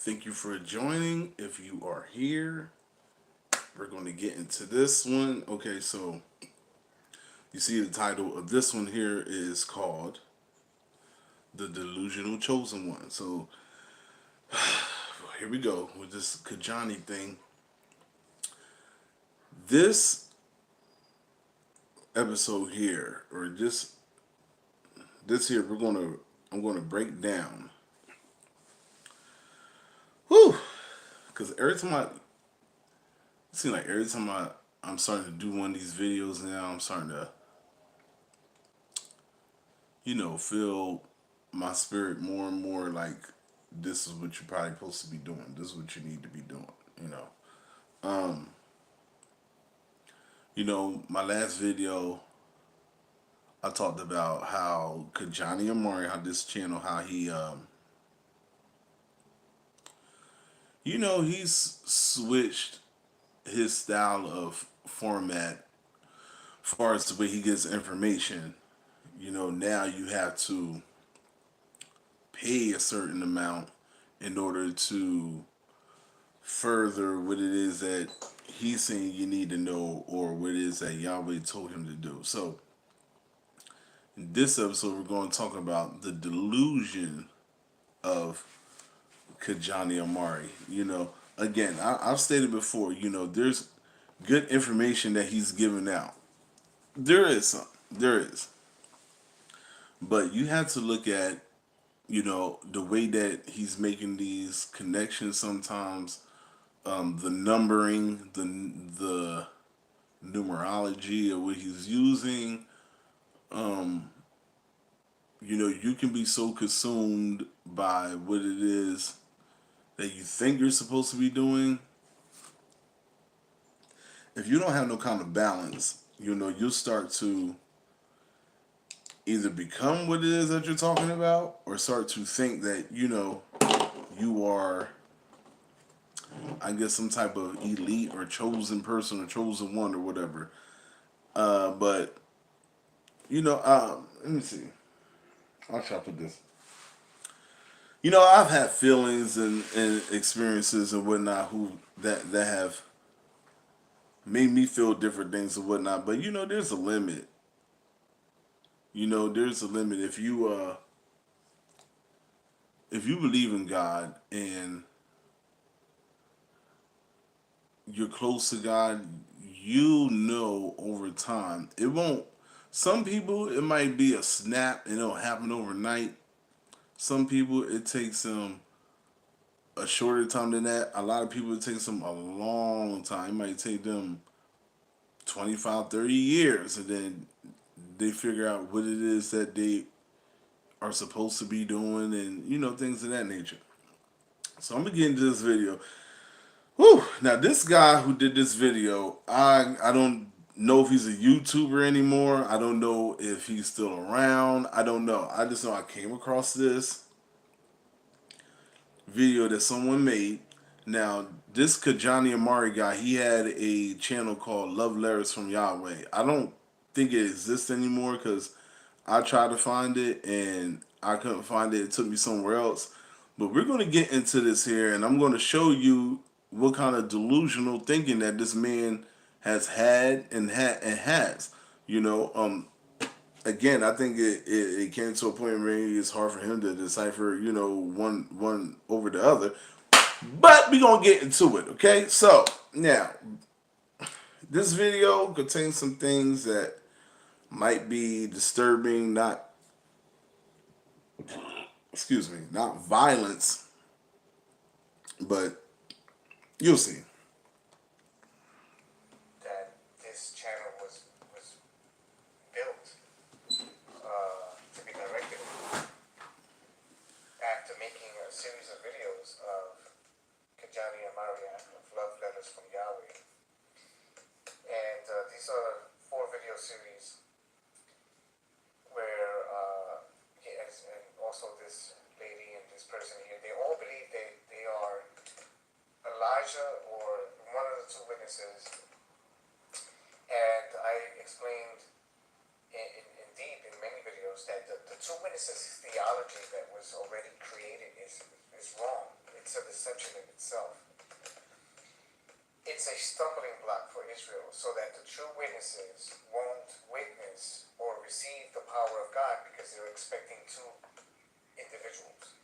Thank you for joining. If you are here, we're going to get into this one. Okay, so you see the title of this one here is called The Delusional Chosen One. So here we go with this Kijani thing. This episode here, or this here, I'm gonna break down. Whew, because every time it seems like every time I'm starting to do one of these videos now, I'm starting to feel my spirit more and more like this is what you're probably supposed to be doing. This is what you need to be doing. You know. Um, my last video I talked about how Kijaniamariak, how this channel, how he he's switched his style of format as far as the way he gets information. Now you have to pay a certain amount in order to further what it is that he's saying you need to know or what it is that Yahweh told him to do. So in this episode we're going to talk about the delusion of Kijaniamariak. Again, I've stated before, there's good information that he's giving out. There is some. There is. But you have to look at, the way that he's making these connections sometimes, the numbering, the numerology of what he's using. Um, you can be so consumed by what it is that you think you're supposed to be doing. If you don't have no kind of balance, you'll start to either become what it is that you're talking about or start to think that, you are, I guess, some type of elite or chosen person or chosen one or whatever. But, let me see. How should I put this? I've had feelings and experiences and whatnot that have made me feel different things and whatnot. But there's a limit. There's a limit. If you believe in God and you're close to God, over time it won't. Some people it might be a snap and it'll happen overnight. Some people it takes them a shorter time than that. A lot of people it takes them a long time. It might take them 25, 30 years, and then they figure out what it is that they are supposed to be doing, and things of that nature. So I'm gonna get into this video. Whew. Now this guy who did this video, I don't know if he's a YouTuber anymore. I don't know if he's still around. I don't know. I just know I came across this video that someone made. Now, this Kijaniamariak guy, he had a channel called Love Letters from Yahweh. I don't think it exists anymore because I tried to find it and I couldn't find it. It took me somewhere else. But we're going to get into this here and I'm going to show you what kind of delusional thinking that this man has had and has. You know, again, I think it came to a point where it's hard for him to decipher, one over the other. But we're going to get into it, okay? So, now, this video contains some things that might be disturbing, not violence, but you'll see. That this channel was built to be directed after making a series of videos of Kijaniamariak of Love Letters from Yahweh. And these are 4 video series where he has, and also this lady and this person here, they all believe they are Elijah or one of the 2 witnesses. And I explained in deep in many videos that the 2 witnesses theology that was already created is wrong. It's a deception in itself. It's a stumbling block for Israel so that the true witnesses won't witness or receive the power of God because they're expecting two individuals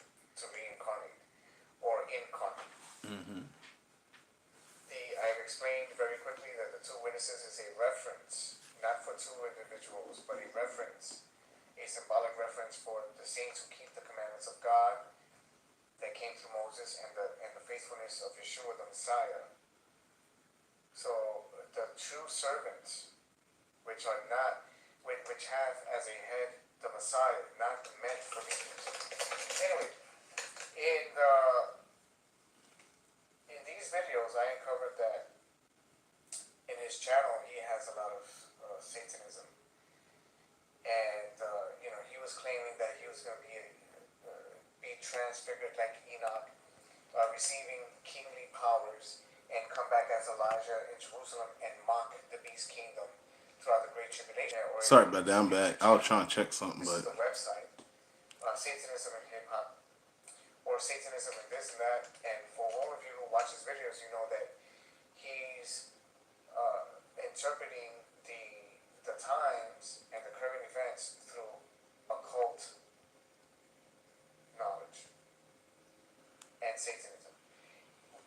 to reincarnate or incarnate. I've explained very quickly that the two witnesses is a reference, not for two individuals, but a reference, a symbolic reference for the saints who keep the commandments of God that came through Moses and the faithfulness of Yeshua the Messiah. So the true servants, which are not, which have as a head the Messiah, not meant for these. Anyway, in these videos, I uncovered that in his channel he has a lot of Satanism, and he was claiming that he was going to be transfigured like Enoch, receiving kingly powers, and come back as Elijah in Jerusalem and mock the beast kingdom throughout the Great Tribulation. Sorry about that, I'm back. I was trying to check something, This is but the website, Satanism and Hip Hop, or Satanism and this and that. And for all of you who watch his videos, you know that he's interpreting the times and the current events through occult knowledge and Satanism.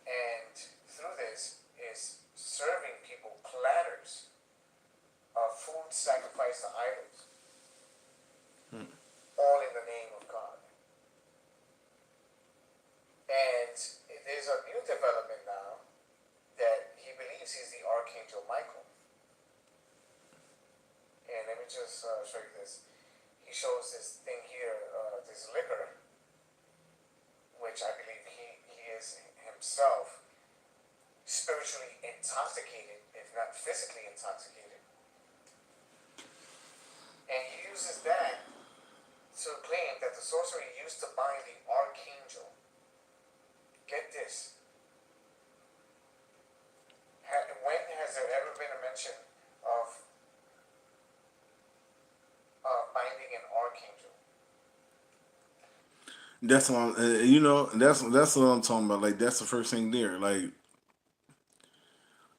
And through this is serving people platters of food sacrificed to idols, all in the name of God. And there's a new development now that he believes he's the Archangel Michael. And let me just show you this. He shows this thing here, this liquor, which I believe he is himself spiritually intoxicated, if not physically intoxicated. And he uses that to claim that the sorcery used to bind the archangel. Get this. When has there ever been a mention of binding an archangel? that's what that's what I'm talking about. Like, that's the first thing there. Like,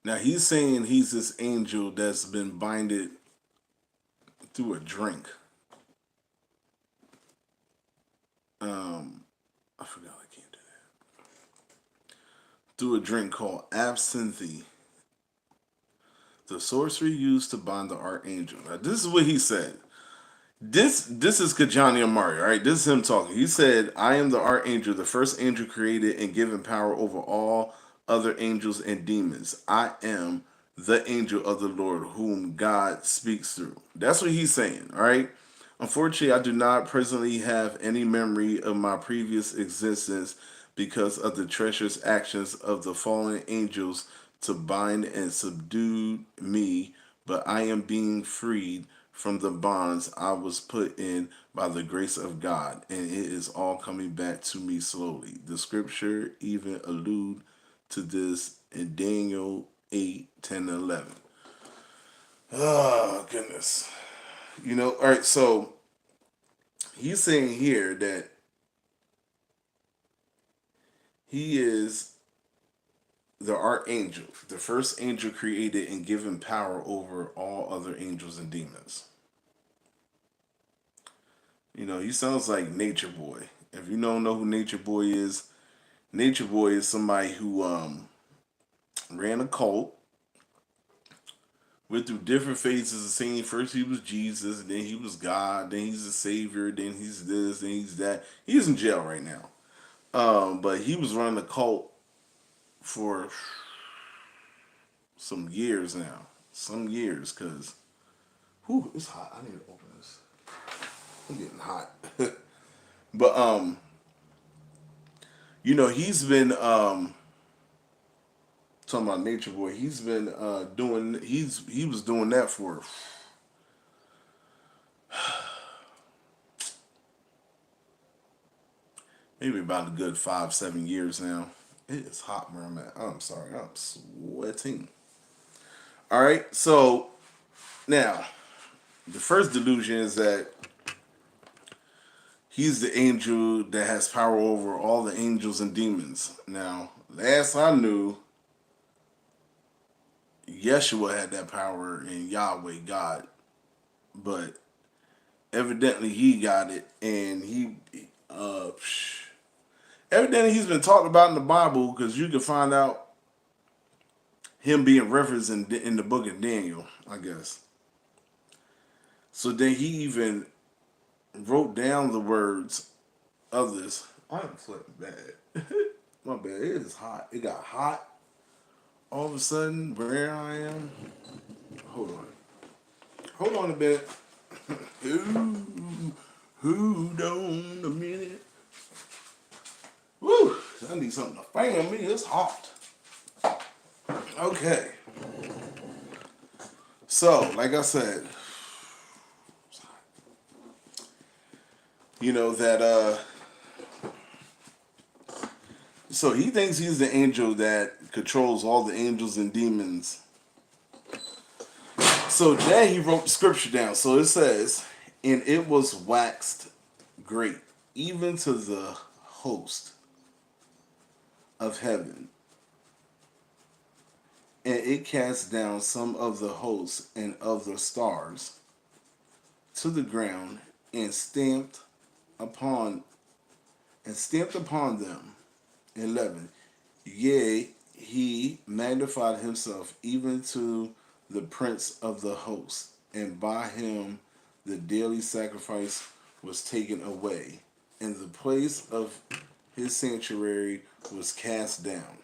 now he's saying he's this angel that's been binded through a drink. I forgot I can't do that. Through a drink called absinthe, the sorcery used to bind the archangel. Now, this is what he said. This is Kijaniamariak, all right? This is him talking. He said, "I am the archangel, the first angel created and given power over all other angels and demons. I am the angel of the Lord whom God speaks through." That's what he's saying, all right? Unfortunately, I do not presently have any memory of my previous existence because of the treacherous actions of the fallen angels to bind and subdue me, but I am being freed from the bonds I was put in by the grace of God, and it is all coming back to me slowly. The scripture even allude to this in Daniel 8:10-11. Oh, goodness. All right, so he's saying here that he is the archangel, the first angel created and given power over all other angels and demons. He sounds like Nature Boy. If you don't know who Nature Boy is somebody who ran a cult, went through different phases of saying first he was Jesus, then he was God, then he's the Savior, then he's this, then he's that. He's in jail right now. But he was running a cult for some years now. Some years, because, it's hot. I need to open this. I'm getting hot. But, he's been, talking about Nature Boy, he's been he was doing that for maybe about a good 5-7 years now. It is hot where I'm at. I'm sorry, I'm sweating. All right, so now the first delusion is that he's the angel that has power over all the angels and demons. Now, last I knew, Yeshua had that power in Yahweh, God, but evidently he got it, and evidently he's been talked about in the Bible because you can find out him being referenced in the book of Daniel, I guess. So then he even wrote down the words of this. I'm flipping bad. My bad. It is hot. It got hot all of a sudden where I am. Hold on. Hold on a bit. Hold on a minute. Woo! I need something to fan me. It's hot. Okay. So, like I said, you know that so he thinks he's the angel that controls all the angels and demons. So then he wrote the scripture down. So it says, and it was waxed great, even to the host of heaven. And it cast down some of the hosts and of the stars to the ground and upon stamped upon them. 11. Yea, he magnified himself even to the prince of the host, and by him the daily sacrifice was taken away, and the place of his sanctuary was cast down.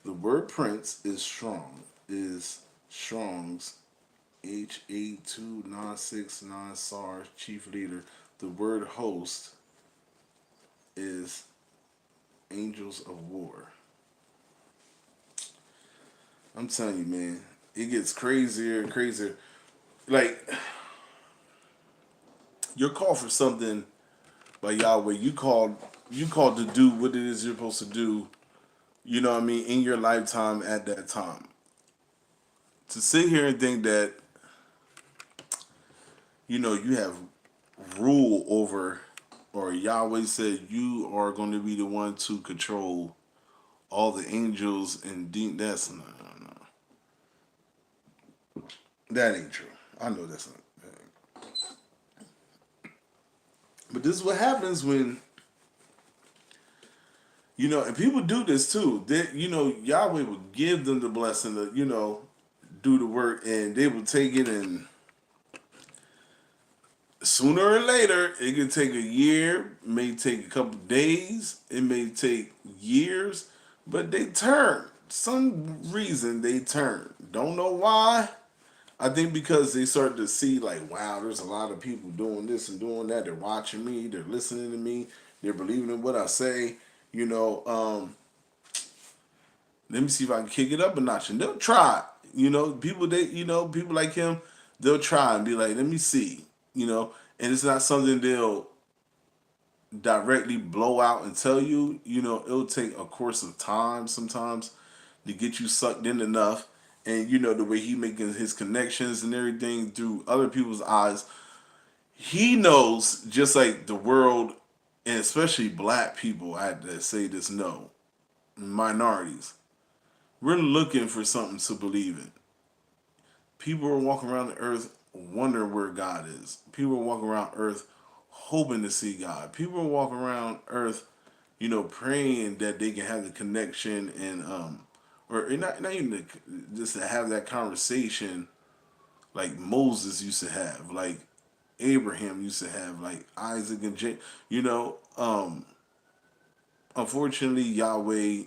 The word prince is Strong's H82969 SAR chief leader. The word host is angels of war. I'm telling you, man, it gets crazier and crazier. Like, you're called for something by Yahweh. You called to do what it is you're supposed to do, you know what I mean, in your lifetime at that time. To sit here and think that, you know, you have rule over, or Yahweh said you are going to be the one to control all the angels and that's no. That ain't true. I know that's not. But this is what happens when, you know, and people do this too. They, you know, Yahweh will give them the blessing to, you know, do the work, and they will take it, and sooner or later, it could take a year, may take a couple days, it may take years, but they turn. Some reason they turn. Don't know why. I think because they start to see, like, wow, there's a lot of people doing this and doing that. They're watching me. They're listening to me. They're believing in what I say. You know, let me see if I can kick it up a notch. And they'll try. You know, people like him, they'll try and be like, let me see. You know, and it's not something they'll directly blow out and tell you. You know, it'll take a course of time sometimes to get you sucked in enough. And you know the way he making his connections and everything through other people's eyes, he knows, just like the world, and especially black people, I had to say this, no, minorities, we're looking for something to believe in. People are walking around the earth wondering where God is. People are walking around earth hoping to see God. People are walking around earth, you know, praying that they can have the connection and or not even just to have that conversation like Moses used to have, like Abraham used to have, like Isaac and Jacob. You know, unfortunately, Yahweh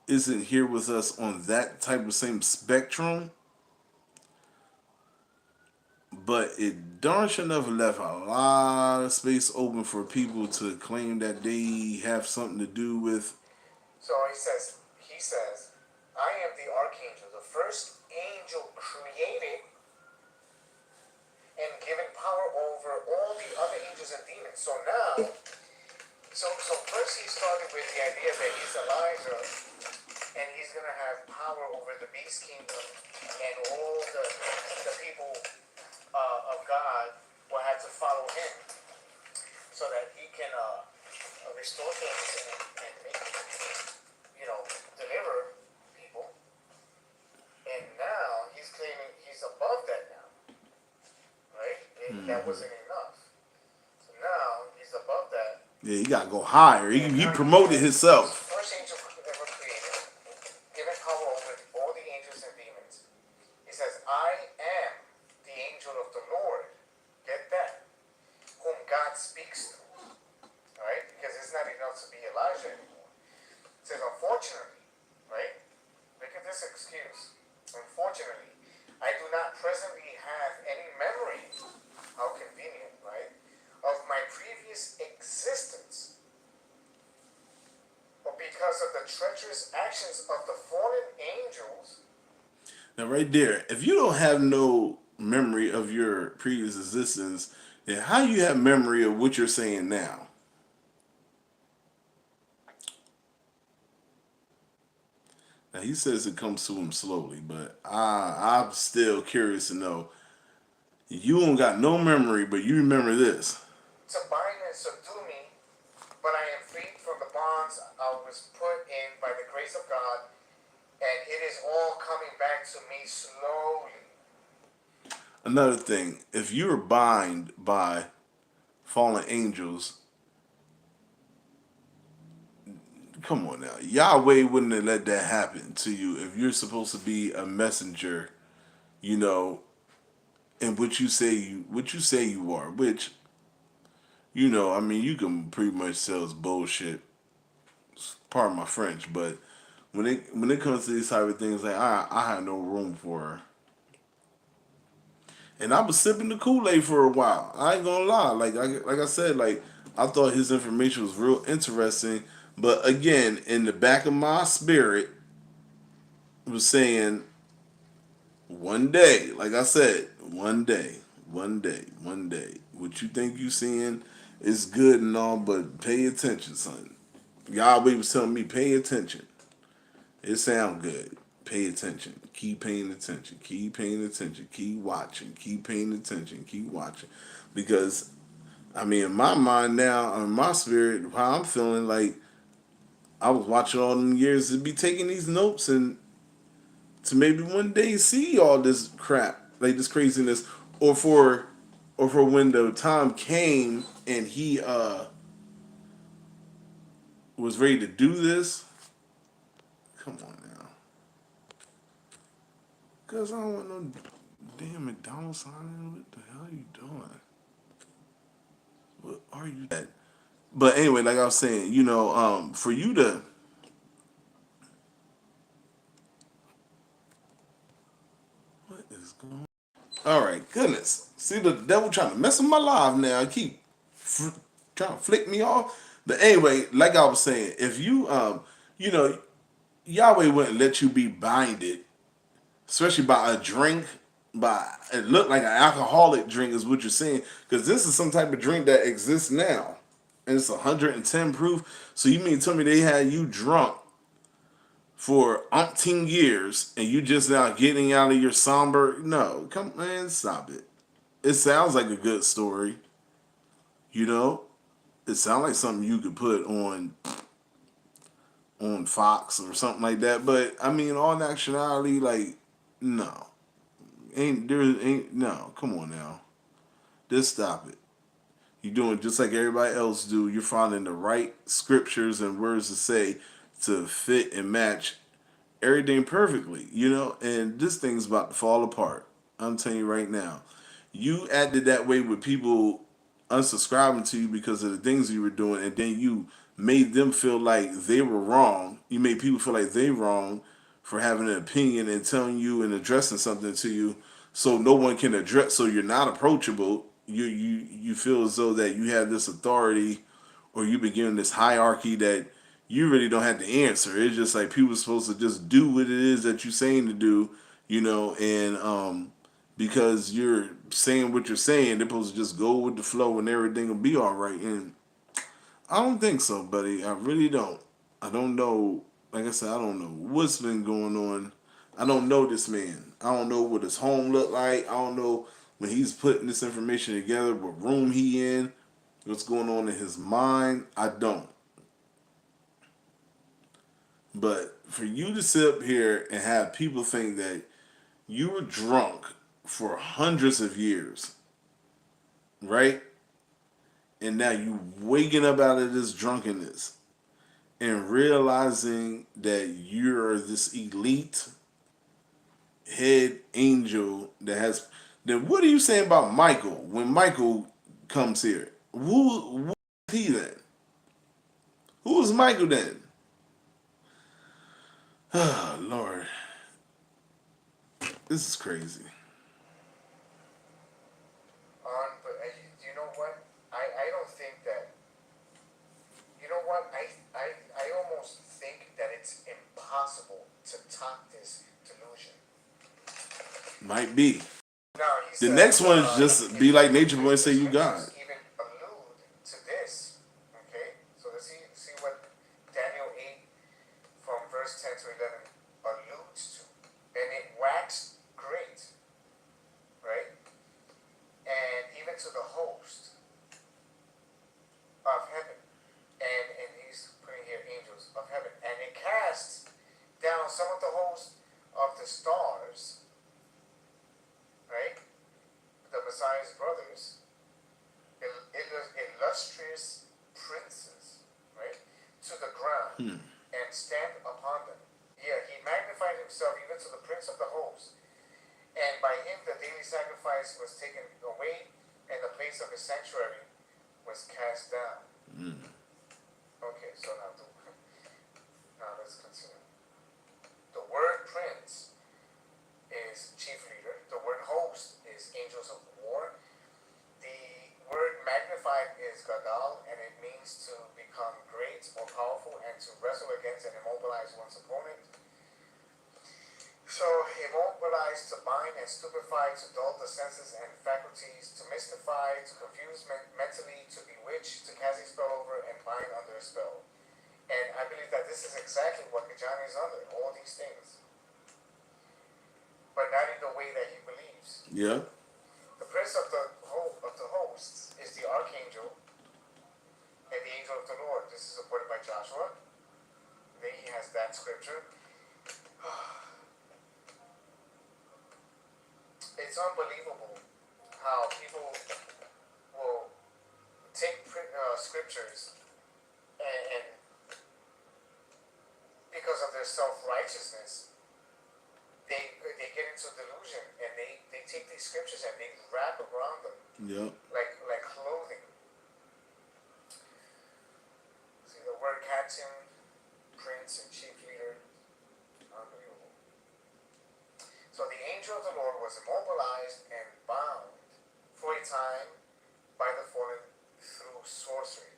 isn't here with us on that type of same spectrum, but it darn sure enough left a lot of space open for people to claim that they have something to do with. So he says, I am the archangel, the first angel created and given power over all the other angels and demons. So now, so first he started with the idea that he's Elijah and he's going to have power over the beast kingdom, and all the people of God will have to follow him so that he can restore things and make, deliver people. And now he's claiming he's above that now, right? That wasn't enough. So now he's above that. Yeah, he gotta go higher. He promoted himself. First angel ever created, given power over all the angels and demons. He says, I am the angel of the Lord. Get that? Whom God speaks to. Right? Because it's not enough to be Elijah anymore. It says, unfortunately, right? Look at this excuse. Unfortunately, I do not presently have any memory, how convenient, right, of my previous existence. But because of the treacherous actions of the fallen angels. Now, right there, if you don't have no memory of your previous existence, then how you have memory of what you're saying now? Now, he says it comes to him slowly, but I'm still curious to know. You don't got no memory, but you remember this. To bind and subdue me, but I am freed from the bonds I was put in by the grace of God, and it is all coming back to me slowly. Another thing, if you were bound by fallen angels, come on now. Yahweh wouldn't have let that happen to you if you're supposed to be a messenger, you know, and what you say you are, which, I mean, you can pretty much tell it's bullshit. Pardon my French, but when it comes to these type of things, like I had no room for her. And I was sipping the Kool-Aid for a while. I ain't gonna lie. Like I said, like I thought his information was real interesting. But again, in the back of my spirit, was saying one day, like I said, one day, one day, one day. What you think you seeing is good and all, but pay attention, son. Yahweh was telling me, pay attention. It sound good. Pay attention. Keep paying attention. Keep paying attention. Keep watching. Keep paying attention. Keep watching. Because, I mean, in my mind now, in my spirit, how I'm feeling like I was watching all them years to be taking these notes and to maybe one day see all this crap, like this craziness, or for when the time came and he was ready to do this. Come on now. Cause I don't want no damn McDonald's sign. What the hell are you doing? What are you at? But anyway, like I was saying, for you to what is going on? All right, goodness. See the devil trying to mess with my life now. Keep trying to flick me off. But anyway, like I was saying, if you you know, Yahweh wouldn't let you be binded, especially by a drink. By it looked like an alcoholic drink is what you're saying, because this is some type of drink that exists now, and it's 110 proof. So you mean tell me they had you drunk for umpteen years and you just now getting out of your somber? No, come man, stop it. It sounds like a good story, you know. It sounds like something you could put on Fox or something like that. But I mean, all actuality, like no. Ain't no, come on now. Just stop it. You're doing just like everybody else do. You're finding the right scriptures and words to say to fit and match everything perfectly, and this thing's about to fall apart. I'm telling you right now. You acted that way with people unsubscribing to you because of the things you were doing, and then you made them feel like they were wrong. You made people feel like they wrong for having an opinion and telling you and addressing something to you, so no one can address. So you're not approachable. You feel as though that you have this authority, or you've been given this hierarchy that you really don't have to answer. It's just like people are supposed to just do what it is that you're saying to do, and because you're saying what you're saying, they're supposed to just go with the flow and everything will be all right. And I don't think so, buddy. I really don't. I don't know. Like I said, I don't know what's been going on. I don't know this man. I don't know what his home looked like. I don't know when he's putting this information together, what room he in, what's going on in his mind, I don't. But for you to sit up here and have people think that you were drunk for hundreds of years, right? And now you waking up out of this drunkenness and realizing that you're this elite head angel that has. Then what are you saying about Michael when Michael comes here? Who is he then? Who is Michael then? Oh, Lord, this is crazy. But you know what? I don't think that. You know what? I almost think that it's impossible to top this delusion. Might be. Now he The next says, one is just be like Nature Boy and say you God. scriptures even allude to this. Okay, so let's see what Daniel 8 from verse 10 to 11 alludes to. And it waxed great, right? And even to the host of heaven, and he's putting here angels of heaven, and it cast down some of the hosts of the stars, right? The Messiah's brothers, illustrious princes, right, to the ground and stand upon them. Yeah, he magnified himself even to the prince of the host, and by him the daily sacrifice was taken away, and the place of his sanctuary was cast down. Okay, so now let's continue. The word prince is chief leader. The word host is angels of war. The word magnified is gadal, and it means to become great or powerful and to wrestle against and immobilize one's opponent. So, immobilize, to bind and stupefy, to dull the senses and faculties, to mystify, to confuse mentally, to bewitch, to cast a spell over, and bind under a spell. And I believe that this is exactly what Kijani is under, all these things. But not in the way that he believes. Yeah. The prince of the hosts is the archangel and the angel of the Lord. This is supported by Joshua. Then he has that scripture. It's unbelievable how people will take scriptures and because of their self-righteousness, they get into delusion, and they take these scriptures and they wrap around them Yep. like clothing. See the word captain, prince, and chief leader. Unbelievable. So the angel of the Lord was immobilized and bound for a time by the fallen through sorcery.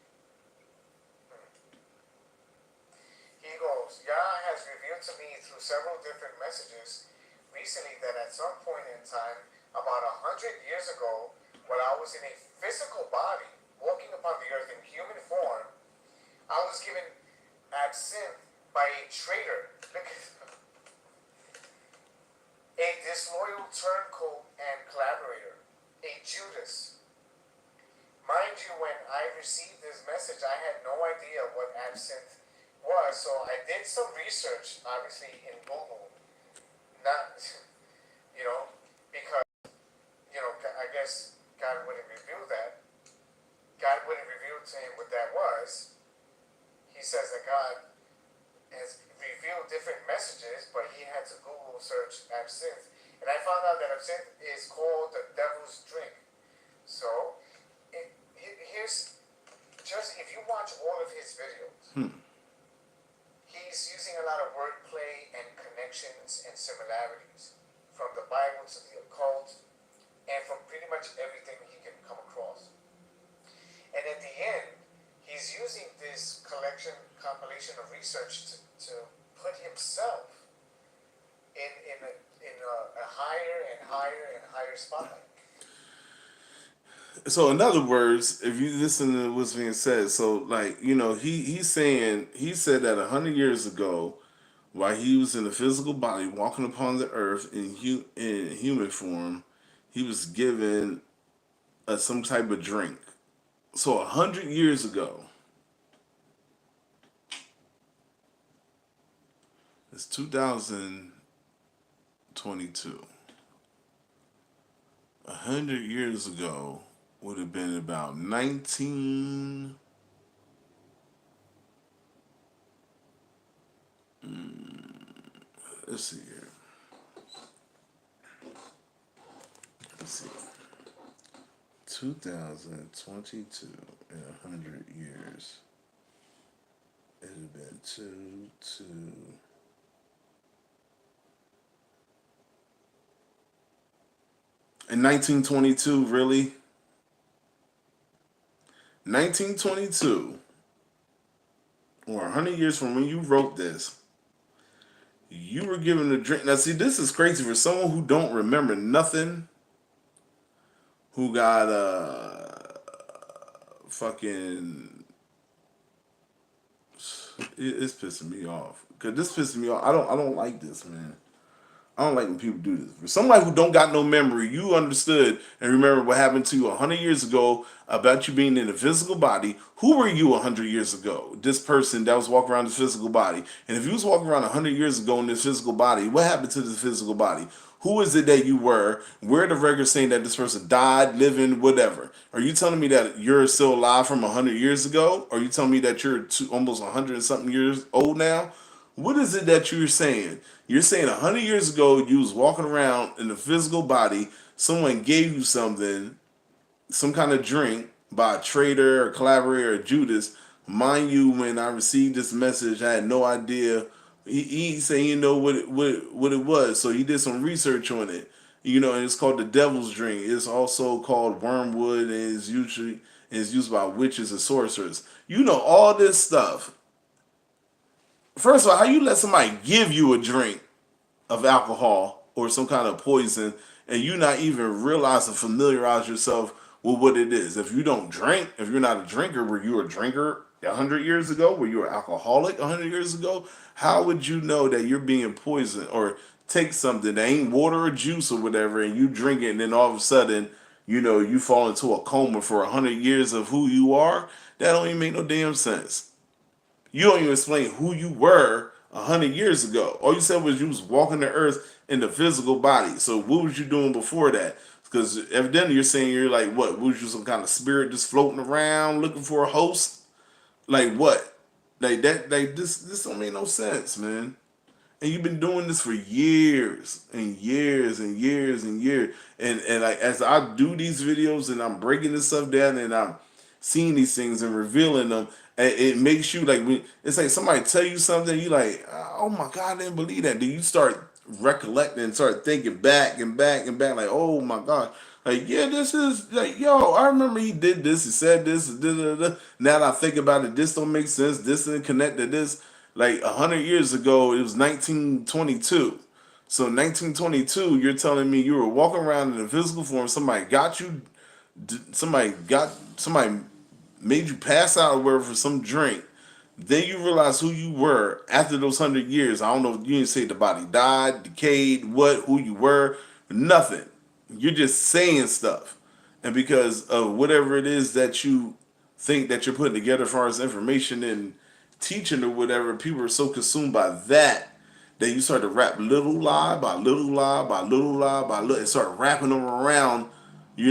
He goes, Yah has revealed to me through several different messages recently that at some point in time, about 100 years ago, when I was in a physical body, walking upon the earth in human form, I was given absinthe by a traitor. Look at a disloyal turncoat and collaborator, a Judas. Mind you, when I received this message, I had no idea what absinthe was, so I did some research, obviously, in Google. Not, because, I guess God wouldn't reveal that. God wouldn't reveal to him what that was. He says that God has revealed different messages, but he had to Google search absinthe. And I found out that absinthe is called the devil's drink. So, here's, just if you watch all of his videos, he's using a lot of wordplay and connections and similarities from the Bible to the occult and from pretty much everything he can come across. And at the end, he's using this compilation of research to put himself in a higher and higher and higher spotlight. So in other words, if you listen to what's being said, so like he said that 100 years ago, while he was in a physical body walking upon the earth in human form, he was given some type of drink. So 100 years ago, it's 2022. 100 years ago would have been about 19. Let's see here. Let's see. 2022 in 100 years. It would have been two. In 1922, really? 1922, or 100 years from when you wrote this, you were given a drink. Now, see, this is crazy for someone who don't remember nothing, who got fucking. It's pissing me off. Cause this pissing me off. I don't like this, man. I don't like when people do this. For somebody who don't got no memory, you understood and remember what happened to you 100 years ago about you being in a physical body. Who were you 100 years ago? This person that was walking around this physical body. And if you was walking around 100 years ago in this physical body, what happened to this physical body? Who is it that you were? Where are the records saying that this person died, living, whatever? Are you telling me that you're still alive from 100 years ago? Or are you telling me that you're almost 100 and something years old now? What is it that you're saying? You're saying 100 years ago you was walking around in a physical body. Someone gave you something, some kind of drink by a trader or collaborator or Judas. Mind you, when I received this message, I had no idea. He said he didn't know what it was, so he did some research on it. And it's called the Devil's Drink. It's also called wormwood, and it's used by witches and sorcerers. All this stuff. First of all, how you let somebody give you a drink of alcohol or some kind of poison and you not even realize and familiarize yourself with what it is? If you don't drink, if you're not a drinker, were you a drinker 100 years ago? Were you an alcoholic 100 years ago? How would you know that you're being poisoned or take something that ain't water or juice or whatever and you drink it and then all of a sudden, you fall into a coma for 100 years of who you are? That don't even make no damn sense. You don't even explain who you were 100 years ago. All you said was you was walking the earth in the physical body. So what was you doing before that? Because evidently you're saying you're like what? Was you some kind of spirit just floating around looking for a host? Like what? Like that? Like this don't make no sense, man. And you've been doing this for years and years and years and years. And like as I do these videos and I'm breaking this stuff down and I'm seeing these things and revealing them, it makes you like when it's like somebody tell you something, you like, oh my God, I didn't believe that. Then you start recollecting and start thinking back and back and back, like, oh my God. Like, yeah, this is like, yo, I remember he did this, he said this, da, da, da. Now that I think about it, this don't make sense. This didn't connect to this. Like 100 years ago, it was 1922. So 1922, you're telling me you were walking around in a physical form. Somebody got you. Somebody made you pass out or whatever for some drink. Then you realize who you were after those 100 years. I don't know. You didn't say the body died, decayed, who you were, nothing. You're just saying stuff, and because of whatever it is that you think that you're putting together as far as information and teaching or whatever, people are so consumed by that you start to wrap little lie by little lie by little lie by little and start wrapping them around,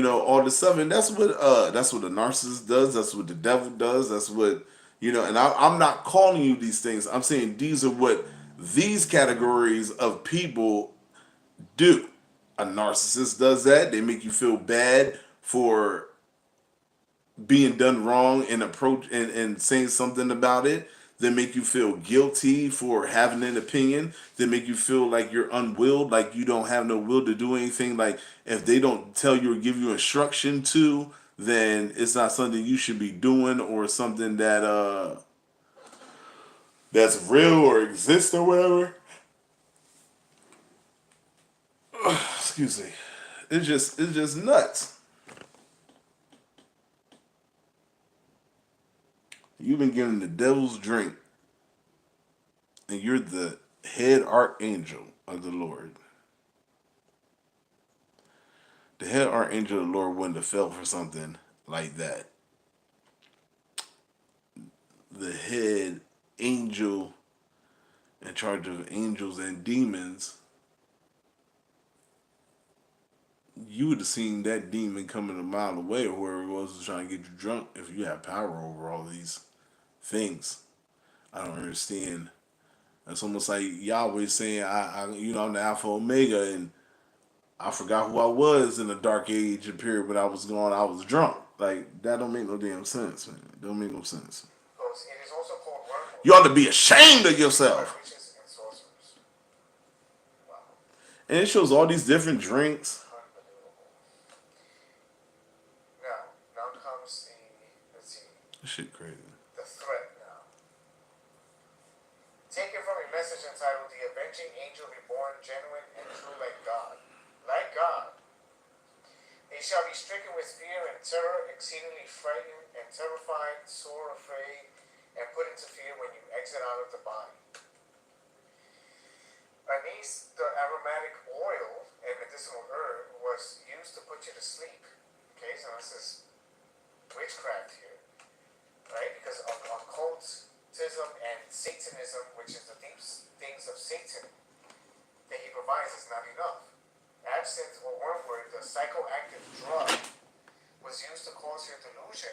all this stuff. And that's what the narcissist does, that's what the devil does, that's what and I'm not calling you these things. I'm saying these are what these categories of people do. A narcissist does that. They make you feel bad for being done wrong and and saying something about it. They make you feel guilty for having an opinion. They make you feel like you're unwilled, like you don't have no will to do anything. Like if they don't tell you or give you instruction to, then it's not something you should be doing or something that's real or exists or whatever. Excuse me. It's just nuts. You've been given the devil's drink, and you're the head archangel of the Lord. the head archangel of the Lord wouldn't have felt for something like that. The head angel in charge of angels and demons, you would have seen that demon coming a mile away or whoever it was trying to get you drunk if you have power over all these things. I don't understand. It's almost like Yahweh saying, I'm the Alpha Omega, and I forgot who I was in the dark age and period when I was gone. I was drunk. Like, that don't make no damn sense, man. It don't make no sense. Because it is also called You wormwood ought to be ashamed of by yourself. witches and sorcerers. Wow. And it shows all these different drinks. Unbelievable. Now comes the, let's see, This shit crazy. the threat now. Taken from a message entitled The Avenging Angel Reborn, Genuine and True like God. Like God. They shall be stricken with fear and terror, exceedingly frightened and terrified, sore afraid, and put into fear when you exit out of the body. Anise, the aromatic oil and medicinal herb, was used to put you to sleep. Okay, so this is witchcraft here, right? Because of occultism and Satanism, which is the deep things of Satan that he provides, is not enough. Absinthe or wormwood, the psychoactive drug, was used to cause your delusion,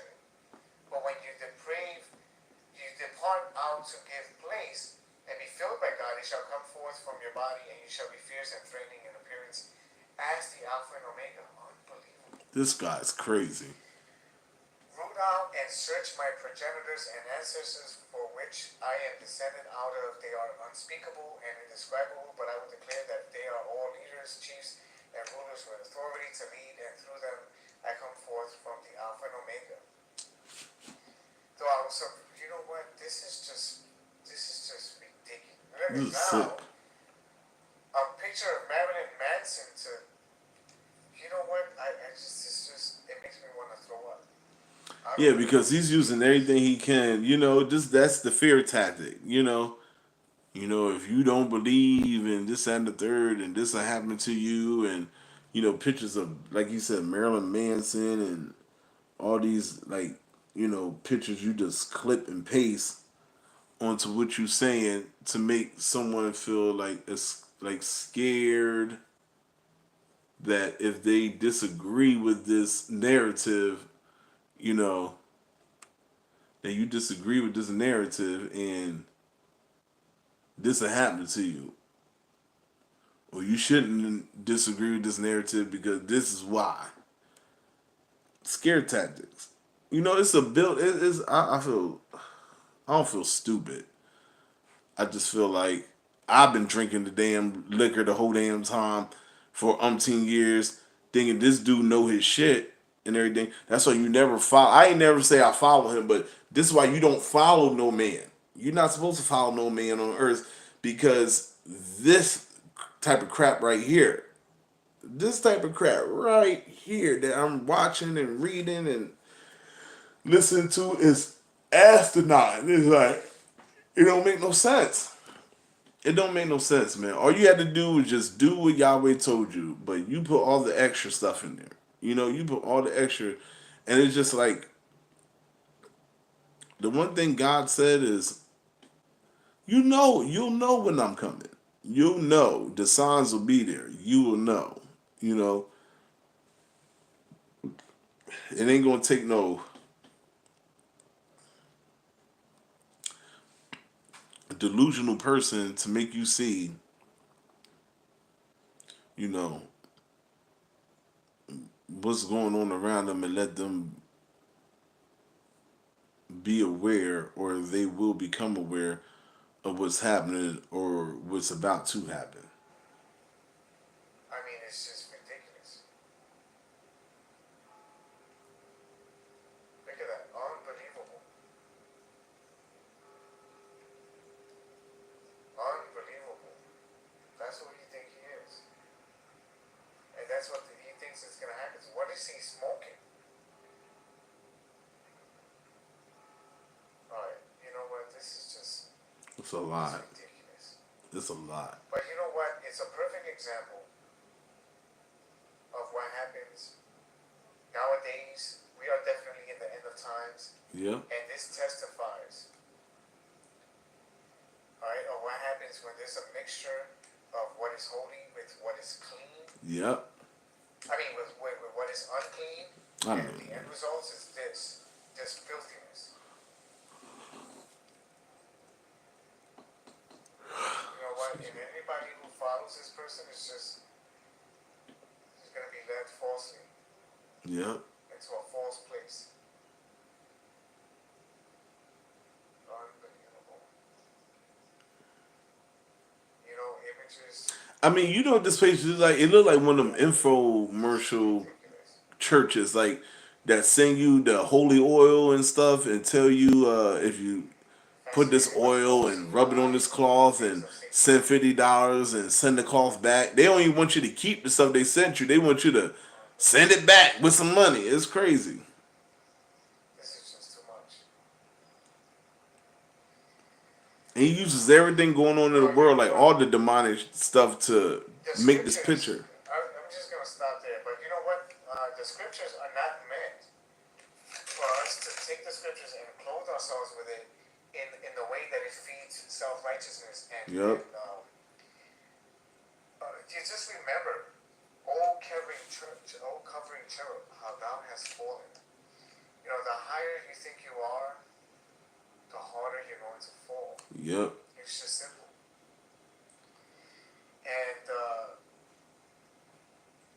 but when you deprave, you depart out to give place and be filled by God, he shall come forth from your body, and you shall be fierce and threatening in appearance as the Alpha and Omega. Unbelievable. This guy's crazy. Root out and search my progenitors and ancestors for which I am descended out of. They are unspeakable and indescribable, but I will declare that they are all leaders, chiefs, and rulers with authority to lead, and through them I come forth from the Alpha and Omega. So I was, you know what? This is just ridiculous. This is Now, sick. a picture of Marilyn Manson to, you know what? It makes me want to throw up. Yeah, because he's using everything he can. That's the fear tactic. If you don't believe and this and the third and this will happen to you and pictures of like you said Marilyn Manson and all these pictures you just clip and paste onto what you're saying to make someone feel like it's like scared that if they disagree with this narrative, you know, that you disagree with this narrative and this will happen to you. Or you shouldn't disagree with this narrative because this is why. Scare tactics. It's a build. It is. I feel. I don't feel stupid. I just feel like I've been drinking the damn liquor the whole damn time for umpteen years, thinking this dude know his shit and everything. That's why you never follow. I ain't never say I follow him, but this is why you don't follow no man. You're not supposed to follow no man on earth because this type of crap right here, this type of crap right here that I'm watching and reading and listening to is asinine. It's like it don't make no sense. It don't make no sense, man. All you had to do was just do what Yahweh told you, but you put all the extra stuff in there. You put all the extra, and it's just like the one thing God said is, you'll know when I'm coming. You'll know. The signs will be there. You will know. You know, it ain't gonna take no delusional person to make you see, you know, what's going on around them and let them be aware or they will become aware of what's happening or what's about to happen. I mean, it's just ridiculous. Look at that. Unbelievable. Unbelievable. That's what you think he is. And that's what he thinks is going to happen. So what is he smoking? Alright, you know what? This is just It's a lot. ridiculous. It's a lot. But you know what? It's a perfect example of what happens Yep. And this testifies, all right, of what happens when there's a mixture of what is holy with what is clean. Yep. I mean, with what is unclean. I And know. the end result is this filthiness. You know what? And anybody who follows this person is just going to be led falsely Yep. into a false place. Unbelievable. You know, images. I mean, you know what this place is like? It looked like one of them infomercial Ridiculous. churches, like that send you the holy oil and stuff and tell you if you put this Fascinated by oil false and rub it on this lies or cloth ways and of Satan. send $50 and send the cloth back. They don't even want you to keep the stuff they sent you. They want you to send it back with some money. It's crazy. This is just too much. And he uses everything going on in the world, like all the demonic stuff, to The make this scriptures, picture. I'm just going to stop there. But you know what? The scriptures are not meant for us to take the scriptures and clothe ourselves with it in the way that it feeds self-righteousness. Yep. You just remember, O covering cherub, how thou hast fallen. You know, the higher you think you are, the harder you're going to fall. Yep. It's just simple. And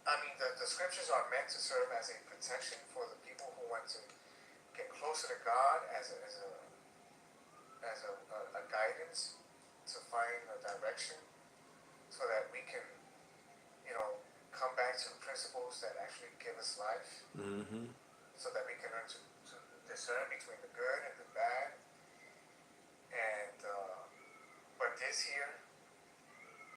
I mean, the scriptures are meant to serve as a protection for the people who want to get closer to God, as a guidance to find a direction, so that we can, you know, come back to principles that actually give us life, Mm-hmm. so that we can learn to discern between the good and the bad. And but this here,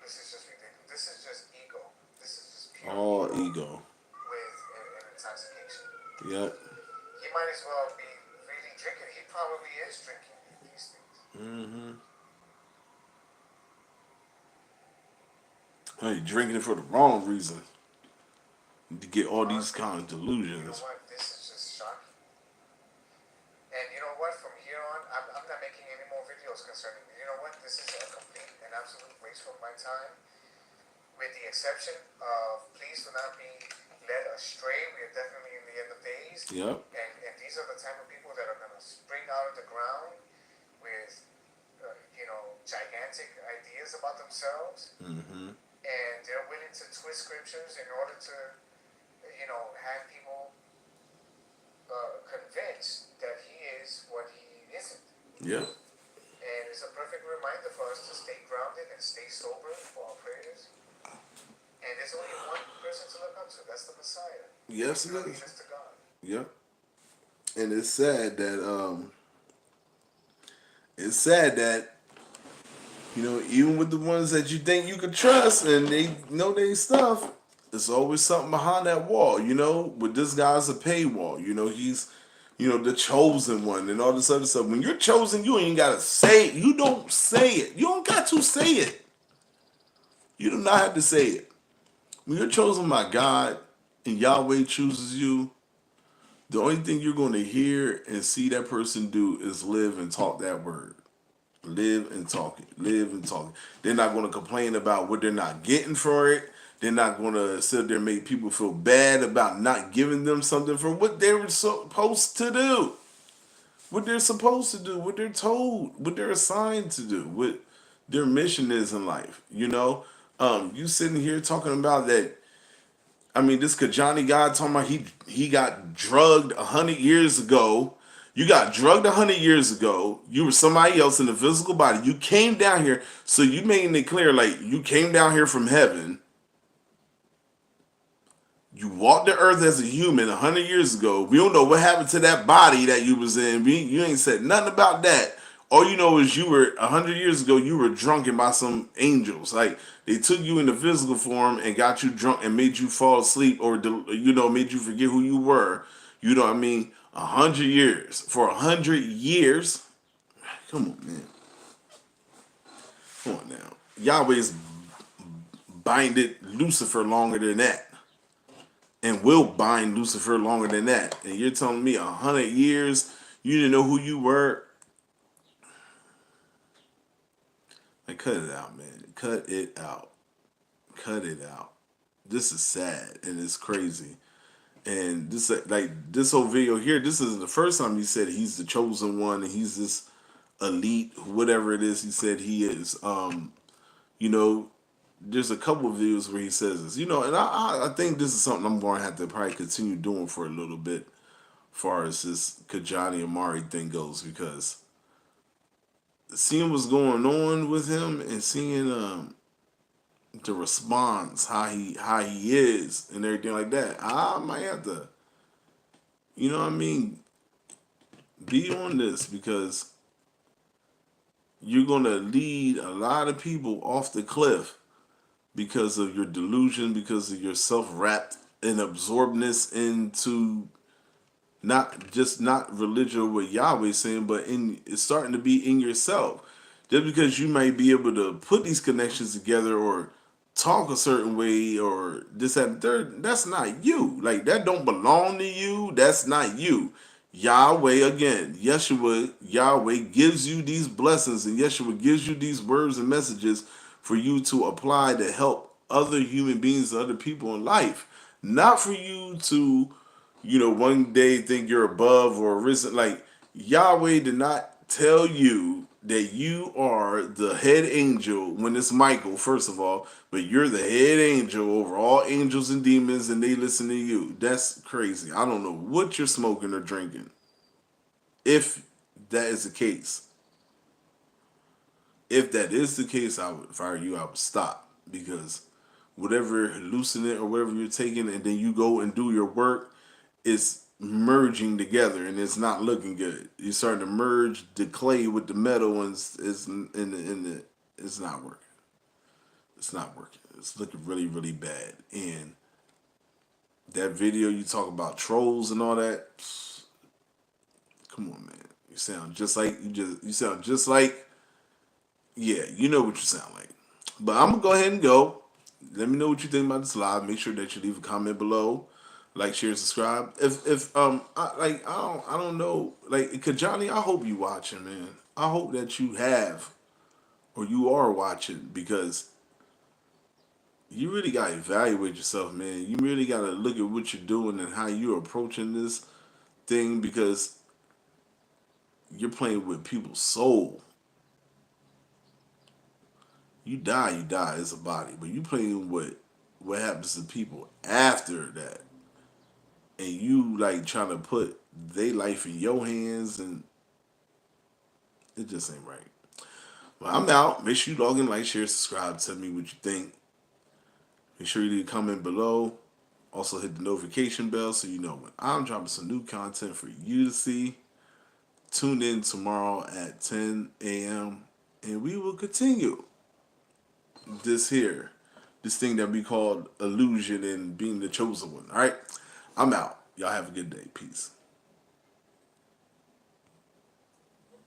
this is just ridiculous. This is just ego. This is just pure All ego ego. with an intoxication. Yep. He might as well be really drinking. He probably is drinking these things. Mm-hmm. Hey, drinking it for the wrong reason. To get all these kind of You know delusions. what? This is just shocking. And you know what? From here on, I'm not making any more videos concerning it. You know what? This is a complete and absolute waste of my time. With the exception of, please do not be led astray. We are definitely in the end of days. Yep. And these are the type of people that are going to spring out of the ground with, you know, gigantic ideas about themselves. Mm-hmm. And they're willing to twist scriptures in order to, you know, have people convinced that he is what he isn't. Yep. And it's a perfect reminder for us to stay grounded and stay sober for our prayers. And there's only one person to look up to. That's the Messiah. Yes, it Really is. just to God. Yep. And it's sad that you know, even with the ones that you think you can trust and they know they stuff, there's always something behind that wall. You know, with this guy's a paywall. You know, he's, you know, the chosen one and all this other stuff. When you're chosen, you ain't gotta say it. You don't say it. You don't got to say it. You do not have to say it. When you're chosen by God and Yahweh chooses you, the only thing you're going to hear and see that person do is live and talk that word. Live and talk it. Live and talk it. They're not going to complain about what they're not getting for it. They're not going to sit there and make people feel bad about not giving them something for what they were supposed to do. What they're supposed to do. What they're told. What they're assigned to do. What their mission is in life. You know? You sitting here talking about that. I mean, this Kijani guy talking about he got drugged 100 years ago. You got drugged 100 years ago. You were somebody else in the physical body. You came down here, so you making it clear like you came down here from heaven. You walked the earth as a human 100 years ago. We don't know what happened to that body that you was in. You ain't said nothing about that. All you know is you were 100 years ago. You were drunken by some angels. Like they took you in the physical form and got you drunk and made you fall asleep, or you know, made you forget who you were. You know what I mean? 100 years. For 100 years. Come on, man. Come on now. Yahweh's binded Lucifer longer than that. And will bind Lucifer longer than that. And you're telling me 100 years You didn't know who you were. Like, cut it out, man. Cut it out. Cut it out. This is sad and it's crazy. And this like this whole video here, this is the first time he said he's the chosen one and he's this elite, whatever it is he said he is. You know, there's a couple of videos where he says this, you know, and I think this is something I'm going to have to probably continue doing for a little bit, as far as this Kijaniamariak thing goes, because seeing what's going on with him and seeing the response, how he is and everything like that, I might have to, you know what I mean, be on this because you're gonna lead a lot of people off the cliff because of your delusion, because of your self-wrapped and absorbedness into not religion what Yahweh saying, but in it's starting to be in yourself. Just because you might be able to put these connections together or talk a certain way or this that and third, that's not you. Like that don't belong to you. That's not you. Yahweh again, Yeshua, Yahweh gives you these blessings and Yeshua gives you these words and messages for you to apply to help other human beings, other people in life. Not for you to, you know, one day think you're above or risen. Like Yahweh did not tell you that you are the head angel when it's Michael, first of all, but you're the head angel over all angels and demons and they listen to you. That's crazy. I don't know what you're smoking or drinking. If that is the case. If that is the case, I would, if I were you, I would stop because whatever hallucinate or whatever you're taking and then you go and do your work, it's merging together and it's not looking good. You're starting to merge the clay with the metal and it's it's not working. It's not working. It's looking really, really bad. And that video you talk about trolls and all that, come on, man. You sound just like you sound just like, yeah, you know what you sound like. But I'm gonna go ahead and go. Let me know what you think about this live. Make sure that you leave a comment below, like, share, subscribe. If I don't know, like Kajani, I hope you watching, man. I hope that you have or you are watching because you really gotta evaluate yourself, man. You really gotta look at what you're doing and how you're approaching this thing because you're playing with people's soul. You die as a body, but you playing with what happens to people after that, and you like trying to put their life in your hands, and it just ain't right. Well, I'm out. Make sure you log in, like, share, subscribe. Tell me what you think. Make sure you leave a comment below. Also hit the notification bell so you know when I'm dropping some new content for you to see. Tune in tomorrow at 10 a.m. and we will continue this here, this thing that we called illusion and being the chosen one. All right, I'm out. Y'all have a good day. Peace.